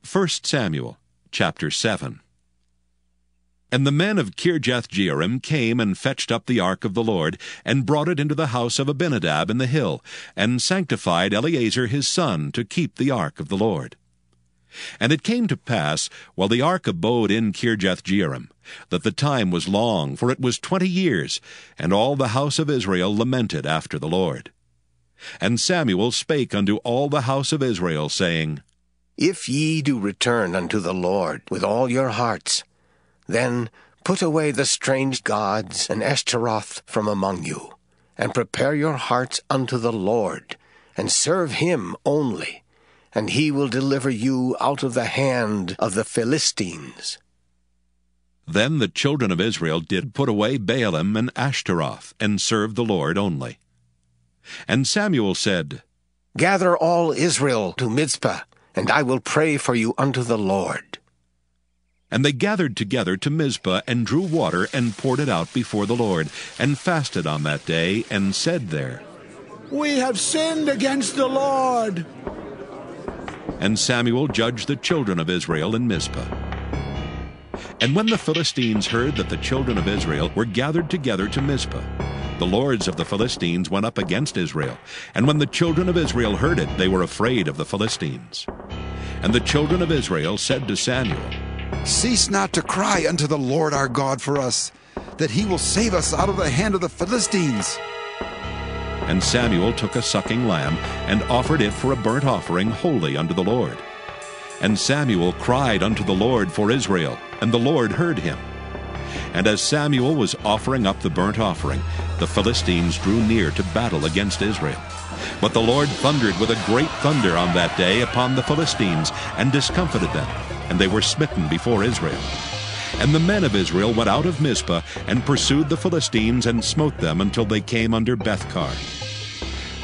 1 Samuel chapter 7. And the men of Kirjath-jearim came and fetched up the ark of the Lord, and brought it into the house of Abinadab in the hill, and sanctified Eleazar his son to keep the ark of the Lord. And it came to pass, while the ark abode in Kirjath-jearim, that the time was long, for it was 20 years, and all the house of Israel lamented after the Lord. And Samuel spake unto all the house of Israel, saying, If ye do return unto the Lord with all your hearts, then put away the strange gods and Ashtaroth from among you, and prepare your hearts unto the Lord, and serve him only, and he will deliver you out of the hand of the Philistines. Then the children of Israel did put away Baalim and Ashtaroth, and served the Lord only. And Samuel said, Gather all Israel to Mizpah, and I will pray for you unto the Lord. And they gathered together to Mizpah, and drew water, and poured it out before the Lord, and fasted on that day, and said there, We have sinned against the Lord. And Samuel judged the children of Israel in Mizpah. And when the Philistines heard that the children of Israel were gathered together to Mizpah, the lords of the Philistines went up against Israel. And when the children of Israel heard it, they were afraid of the Philistines. And the children of Israel said to Samuel, Cease not to cry unto the Lord our God for us, that he will save us out of the hand of the Philistines. And Samuel took a sucking lamb, and offered it for a burnt offering wholly unto the Lord. And Samuel cried unto the Lord for Israel, and the Lord heard him. And as Samuel was offering up the burnt offering, the Philistines drew near to battle against Israel. But the Lord thundered with a great thunder on that day upon the Philistines, and discomfited them, and they were smitten before Israel. And the men of Israel went out of Mizpah, and pursued the Philistines, and smote them until they came under Bethkar.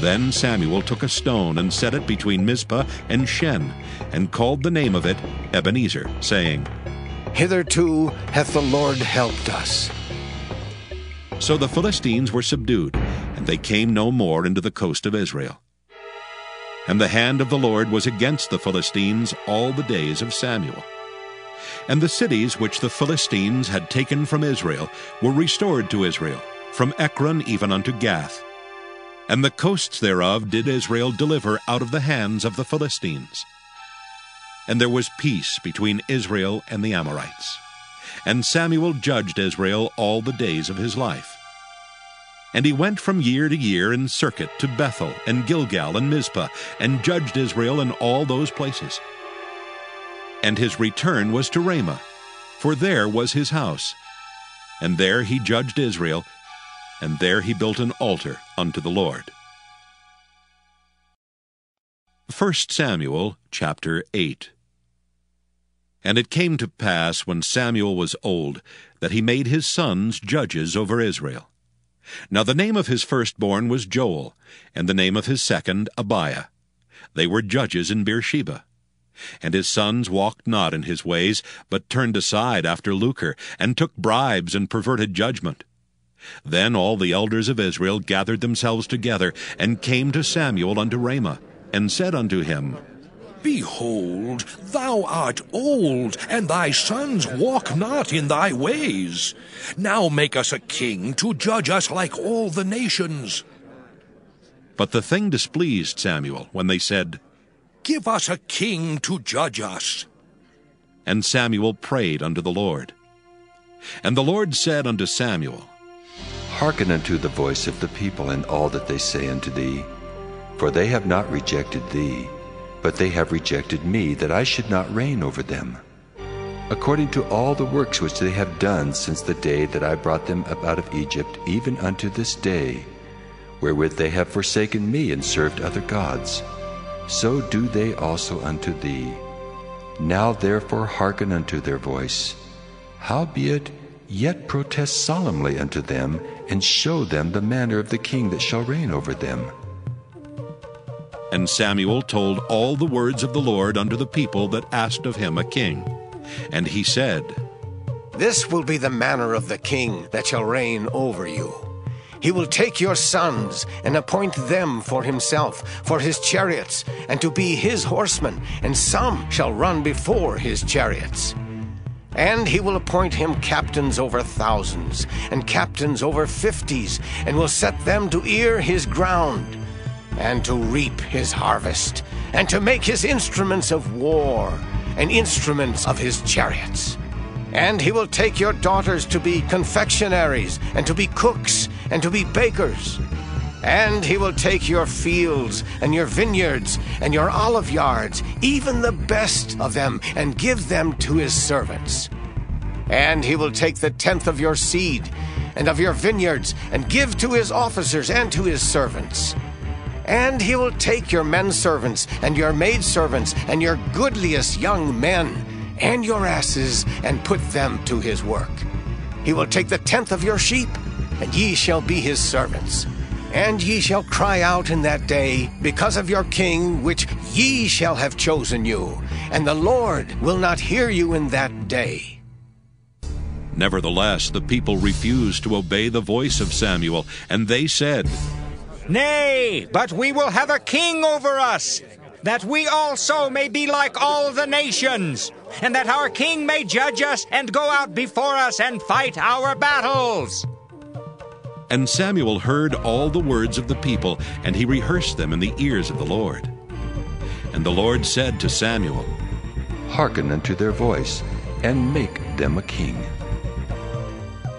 Then Samuel took a stone, and set it between Mizpah and Shen, and called the name of it Ebenezer, saying, Hitherto hath the Lord helped us. So the Philistines were subdued, and they came no more into the coast of Israel. And the hand of the Lord was against the Philistines all the days of Samuel. And the cities which the Philistines had taken from Israel were restored to Israel, from Ekron even unto Gath. And the coasts thereof did Israel deliver out of the hands of the Philistines. And there was peace between Israel and the Amorites. And Samuel judged Israel all the days of his life. And he went from year to year in circuit to Bethel and Gilgal and Mizpah, and judged Israel in all those places. And his return was to Ramah, for there was his house. And there he judged Israel, and there he built an altar unto the Lord. 1 Samuel chapter 8. And it came to pass, when Samuel was old, that he made his sons judges over Israel. Now the name of his firstborn was Joel, and the name of his second Abiah. They were judges in Beersheba. And his sons walked not in his ways, but turned aside after lucre, and took bribes, and perverted judgment. Then all the elders of Israel gathered themselves together, and came to Samuel unto Ramah, and said unto him, Behold, thou art old, and thy sons walk not in thy ways. Now make us a king to judge us like all the nations. But the thing displeased Samuel, when they said, Give us a king to judge us. And Samuel prayed unto the Lord. And the Lord said unto Samuel, Hearken unto the voice of the people in all that they say unto thee. For they have not rejected thee, but they have rejected me, that I should not reign over them, according to all the works which they have done since the day that I brought them up out of Egypt, even unto this day, wherewith they have forsaken me and served other gods. So do they also unto thee. Now therefore hearken unto their voice. Howbeit, yet protest solemnly unto them, and show them the manner of the king that shall reign over them. And Samuel told all the words of the Lord unto the people that asked of him a king. And he said, This will be the manner of the king that shall reign over you. He will take your sons and appoint them for himself, for his chariots, and to be his horsemen, and some shall run before his chariots. And he will appoint him captains over thousands, and captains over 50s, and will set them to ear his ground, and to reap his harvest, and to make his instruments of war, and instruments of his chariots. And he will take your daughters to be confectionaries, and to be cooks, and to be bakers. And he will take your fields, and your vineyards, and your olive yards, even the best of them, and give them to his servants. And he will take the 10th of your seed, and of your vineyards, and give to his officers and to his servants. And he will take your men servants, and your maidservants, and your goodliest young men, and your asses, and put them to his work. He will take the 10th of your sheep, and ye shall be his servants. And ye shall cry out in that day because of your king, which ye shall have chosen you, and the Lord will not hear you in that day. Nevertheless, the people refused to obey the voice of Samuel, and they said, Nay, but we will have a king over us, that we also may be like all the nations, and that our king may judge us and go out before us and fight our battles. And Samuel heard all the words of the people, and he rehearsed them in the ears of the Lord. And the Lord said to Samuel, Hearken unto their voice, and make them a king.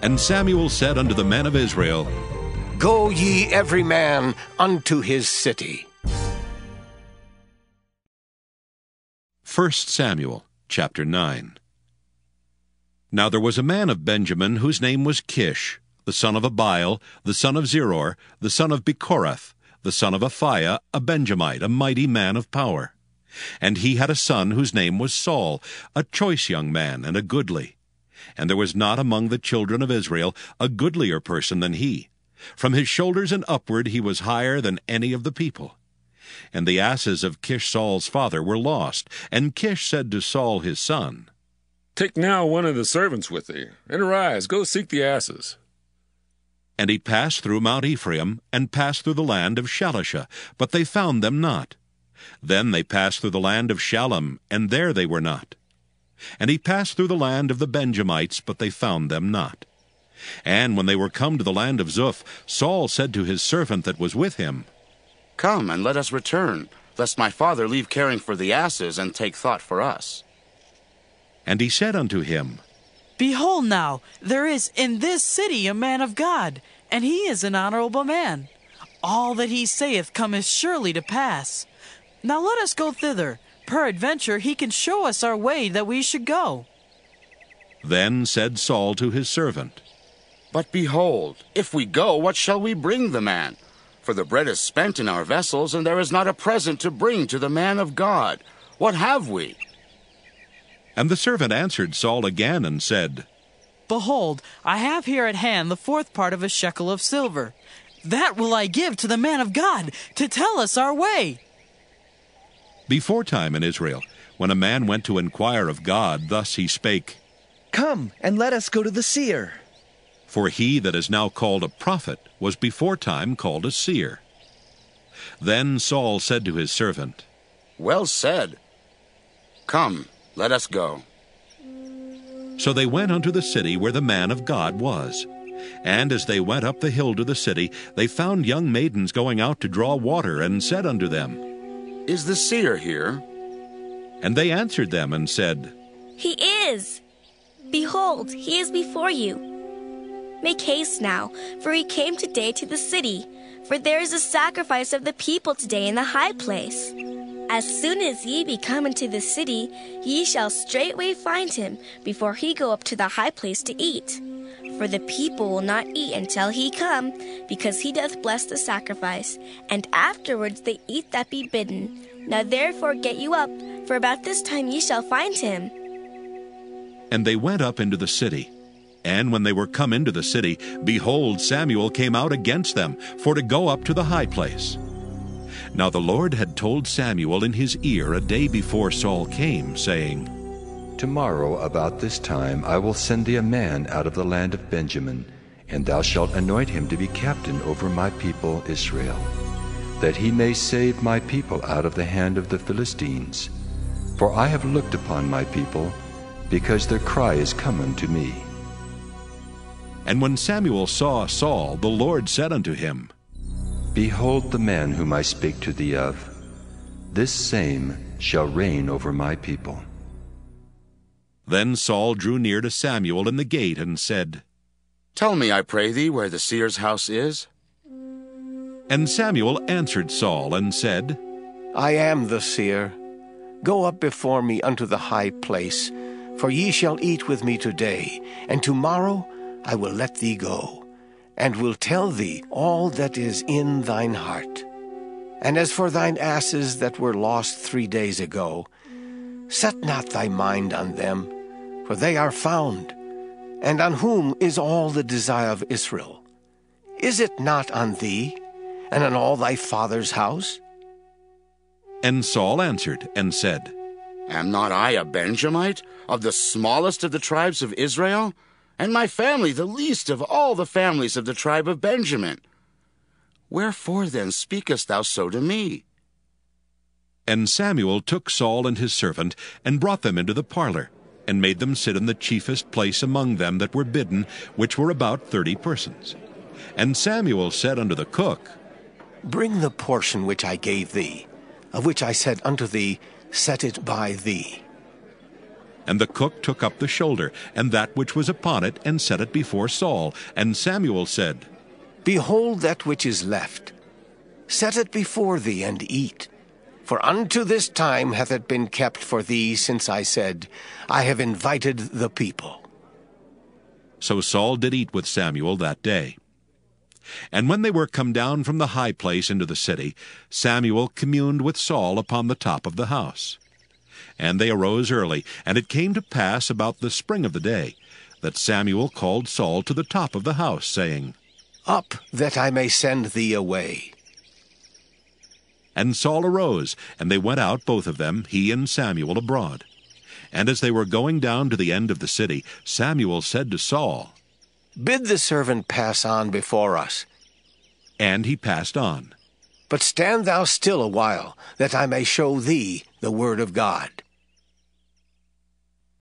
And Samuel said unto the men of Israel, Go ye every man unto his city. 1 Samuel chapter 9. Now there was a man of Benjamin whose name was Kish, the son of Abiel, the son of Zeror, the son of Bechorath, the son of Aphiah, a Benjamite, a mighty man of power. And he had a son whose name was Saul, a choice young man, and a goodly. And there was not among the children of Israel a goodlier person than he. From his shoulders and upward he was higher than any of the people. And the asses of Kish Saul's father were lost. And Kish said to Saul his son, Take now one of the servants with thee, and arise, go seek the asses. And he passed through Mount Ephraim, and passed through the land of Shalisha, but they found them not. Then they passed through the land of Shalem, and there they were not. And he passed through the land of the Benjamites, but they found them not. And when they were come to the land of Zuph, Saul said to his servant that was with him, Come, and let us return, lest my father leave caring for the asses, and take thought for us. And he said unto him, Behold now, there is in this city a man of God, and he is an honorable man. All that he saith cometh surely to pass. Now let us go thither. Peradventure he can show us our way that we should go. Then said Saul to his servant, But behold, if we go, what shall we bring the man? For the bread is spent in our vessels, and there is not a present to bring to the man of God. What have we? And the servant answered Saul again, and said, Behold, I have here at hand the 4th part of a shekel of silver. That will I give to the man of God, to tell us our way. Beforetime in Israel, when a man went to inquire of God, thus he spake, Come, and let us go to the seer. For he that is now called a prophet was beforetime called a seer. Then Saul said to his servant, Well said. Come, let us go. So they went unto the city where the man of God was. And as they went up the hill to the city, they found young maidens going out to draw water, and said unto them, Is the seer here? And they answered them and said, He is. Behold, he is before you. Make haste now, for he came today to the city, for there is a sacrifice of the people today in the high place. As soon as ye be come into the city, ye shall straightway find him, before he go up to the high place to eat. For the people will not eat until he come, because he doth bless the sacrifice, and afterwards they eat that be bidden. Now therefore get you up, for about this time ye shall find him. And they went up into the city. And when they were come into the city, behold, Samuel came out against them, for to go up to the high place. Now the Lord had told Samuel in his ear a day before Saul came, saying, Tomorrow about this time I will send thee a man out of the land of Benjamin, And thou shalt anoint him to be captain over my people Israel, that he may save my people out of the hand of the Philistines. For I have looked upon my people, because their cry is come unto me. And when Samuel saw Saul, the Lord said unto him, Behold the man whom I spake to thee of. This same shall reign over my people. Then Saul drew near to Samuel in the gate, and said, Tell me, I pray thee, where the seer's house is. And Samuel answered Saul, and said, I am the seer. Go up before me unto the high place, for ye shall eat with me today, and tomorrow I will let thee go, and will tell thee all that is in thine heart. And as for thine asses that were lost 3 days ago, set not thy mind on them, for they are found. And on whom is all the desire of Israel? Is it not on thee, and on all thy father's house? And Saul answered and said, Am not I a Benjamite, of the smallest of the tribes of Israel? And my family the least of all the families of the tribe of Benjamin. Wherefore then speakest thou so to me? And Samuel took Saul and his servant, and brought them into the parlor, and made them sit in the chiefest place among them that were bidden, which were about 30 persons. And Samuel said unto the cook, Bring the portion which I gave thee, of which I said unto thee, Set it by thee. And the cook took up the shoulder, and that which was upon it, and set it before Saul. And Samuel said, Behold that which is left. Set it before thee, and eat. For unto this time hath it been kept for thee, since I said, I have invited the people. So Saul did eat with Samuel that day. And when they were come down from the high place into the city, Samuel communed with Saul upon the top of the house. And they arose early, and it came to pass about the spring of the day, that Samuel called Saul to the top of the house, saying, Up, that I may send thee away. And Saul arose, and they went out both of them, he and Samuel, abroad. And as they were going down to the end of the city, Samuel said to Saul, Bid the servant pass on before us. And he passed on. But stand thou still a while, that I may show thee the word of God.